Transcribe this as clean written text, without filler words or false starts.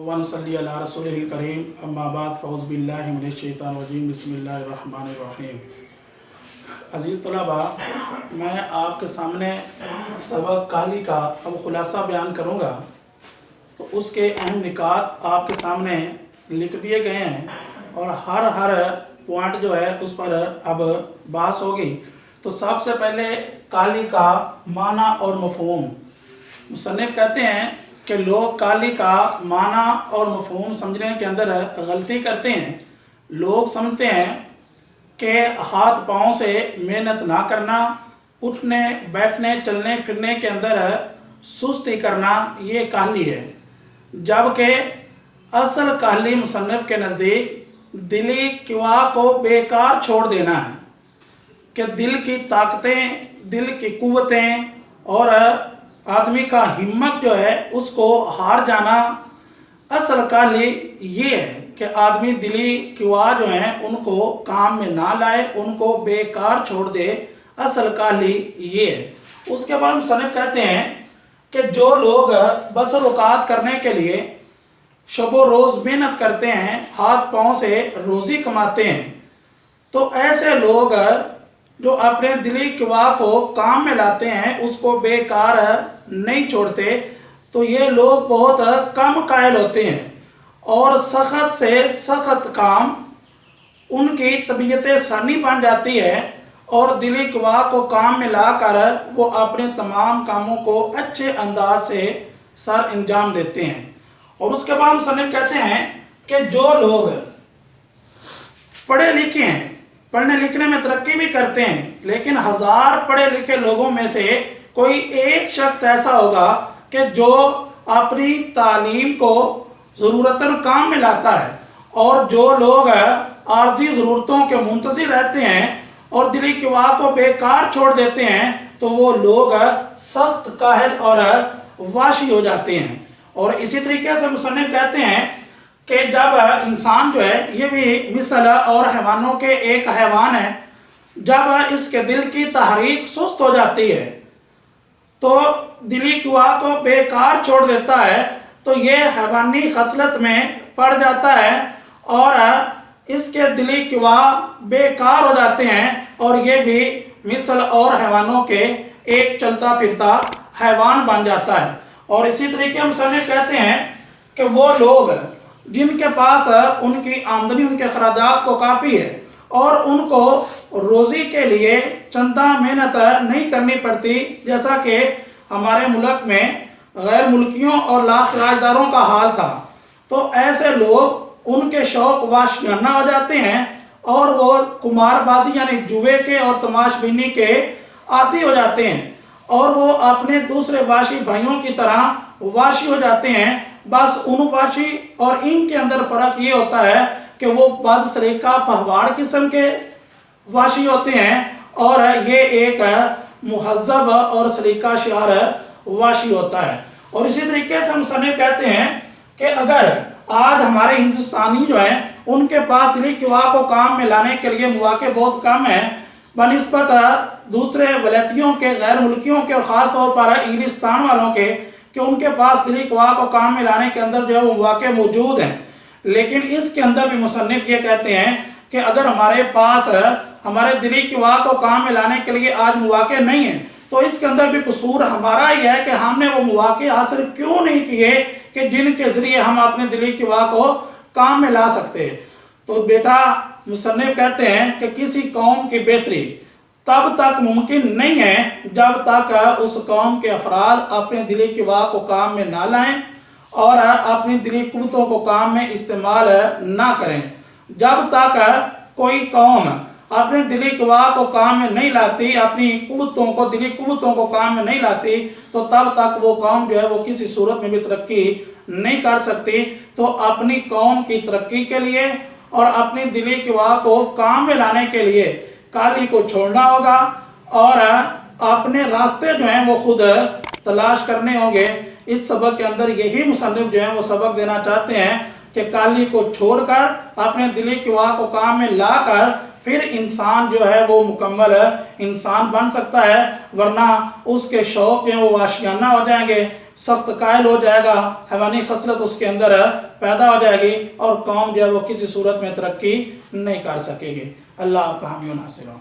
वनसल्ली अला रसूलिल करीम अम्मा बाद फ़ौज़ बिल्लाहि मिनश शैतानिर रजीम बिस्मिल्लाहिर रहमानिर रहीम। अज़ीज़ तलबा, मैं आपके सामने सबक काली का अब ख़ुलासा बयान करूँगा। तो उसके अहम निकात आपके सामने लिख दिए गए हैं और हर पॉइंट जो है उस पर अब बहस होगी। तो सबसे पहले काली का माना और मफ़हूम। मुसन्निफ़ कहते हैं कि लोग काली का माना और मफ़हूम समझने के अंदर गलती करते हैं। लोग समझते हैं कि हाथ पाँव से मेहनत ना करना, उठने बैठने चलने फिरने के अंदर सुस्ती करना, ये काली है। जबकि असल काली मुसन्निफ़ के नज़दीक दिली किवा को बेकार छोड़ देना है कि दिल की ताकतें, दिल की कुव्वतें और आदमी का हिम्मत जो है उसको हार जाना। असल काली ये है कि आदमी दिली किवा जो हैं उनको काम में ना लाए, उनको बेकार छोड़ दे। असल काली ये है। उसके बाद मुसन्निफ़ कहते हैं कि जो लोग बसर औकात करने के लिए शबो रोज़ मेहनत करते हैं, हाथ पाँव से रोज़ी कमाते हैं, तो ऐसे लोग जो अपने दिली किवा को काम में लाते हैं उसको बेकार नहीं छोड़ते, तो ये लोग बहुत कम कायल होते हैं और सख्त से सख्त काम उनकी तबीयत सानी बन जाती है और दिली किवा को काम में लाकर वो अपने तमाम कामों को अच्छे अंदाज से सर अंजाम देते हैं। और उसके बाद मुसन्निफ़ कहते हैं कि जो लोग पढ़े लिखे हैं, पढ़ने लिखने में तरक्की भी करते हैं, लेकिन हज़ार पढ़े लिखे लोगों में से कोई एक शख्स ऐसा होगा कि जो अपनी तालीम को ज़रूरतन काम में लाता है। और जो लोग आर्जी ज़रूरतों के मुंतज़िर रहते हैं और दिली किवा को बेकार छोड़ देते हैं, तो वो लोग सख्त काहिल और वाशी हो जाते हैं। और इसी तरीके से मुसन्निफ़ कहते हैं कि जब इंसान जो है, ये भी मिसल और हैवानों के एक हैवान है, जब इसके दिल की तहरीक सुस्त हो जाती है तो दिली किवा को बेकार छोड़ देता है, तो ये हैवानी खसलत में पड़ जाता है और इसके दिली किवा बेकार हो जाते हैं और ये भी मिसल और हैवानों के एक चलता फिरता हैवान बन जाता है। और इसी तरीके मुसन्निफ़ कहते हैं कि वो लोग जिनके पास उनकी आमदनी, उनके खराजात को काफ़ी है और उनको रोज़ी के लिए चंदा मेहनत नहीं करनी पड़ती, जैसा कि हमारे मुल्क में गैर मुल्कियों और लाख राजदारों का हाल था, तो ऐसे लोग उनके शौक़ वाशियाना हो जाते हैं और वो कुमारबाजी यानी जुए के और तमाशबीनी के आदी हो जाते हैं और वो अपने दूसरे वाशी भाइयों की तरह वाशी हो जाते हैं। बस उन वाशी और इनके अंदर फ़र्क ये होता है कि वो बद सलीका पहवाड़ किस्म के वाशी होते हैं और ये एक मुहज़्ज़ब और सलीका शार वाशी होता है। और इसी तरीके से मुसन्निफ़ कहते हैं कि अगर आज हमारे हिंदुस्तानी जो हैं उनके पास दिली किवा को काम में लाने के लिए मौक़े बहुत कम हैं बनिस्बत दूसरे वलैतियों के, गैर मुल्कियों के और ख़ास तौर पर इंग्लिस्तान वालों के, कि उनके पास दिली किवा को काम में लाने के अंदर जो है वो मौक़े मौजूद हैं। लेकिन इसके अंदर भी मुसन्निफ़ ये कहते हैं कि अगर हमारे पास हमारे दिली किवा को काम में लाने के लिए आज मौक़े नहीं हैं, तो इसके अंदर भी कसूर हमारा ही है कि हमने वो मौक़े हासिल क्यों नहीं किए कि जिनके ज़रिए हम अपने दिली किवा को काम में ला सकते। तो बेटा, मुसन्निफ़ कहते हैं कि किसी कौम की बेहतरी तब तक मुमकिन नहीं है जब तक उस कौम के अफराद अपने दिली किवा को काम में ना लाएं और अपनी दिली कुव्वतों को काम में इस्तेमाल ना करें। जब तक कोई कौम अपने दिली किवा को काम में नहीं लाती, अपनी कुव्वतों को, दिली कुव्वतों को काम में नहीं लाती, तो तब तक वो कौम जो है वो किसी सूरत में भी तरक्की नहीं कर सकती। तो अपनी कौम की तरक्की के लिए और अपनी दिली किवा को काम में लाने के लिए काली को छोड़ना होगा और अपने रास्ते जो हैं वो खुद तलाश करने होंगे। इस सबक के अंदर यही मुसन्निफ़ जो है वो सबक देना चाहते हैं कि काली को छोड़कर अपने दिली किवा को काम में लाकर پھر انسان جو ہے وہ مکمل انسان بن سکتا ہے، ورنہ اس کے شوق جو وہ وحشیانہ ہو جائیں گے، سخت قائل ہو جائے گا، حیوانی خصلت اس کے اندر پیدا ہو جائے گی، اور قوم جو ہے وہ کسی صورت میں ترقی نہیں کر سکے گی۔ اللہ آپ کا حامی و ناصر ہو۔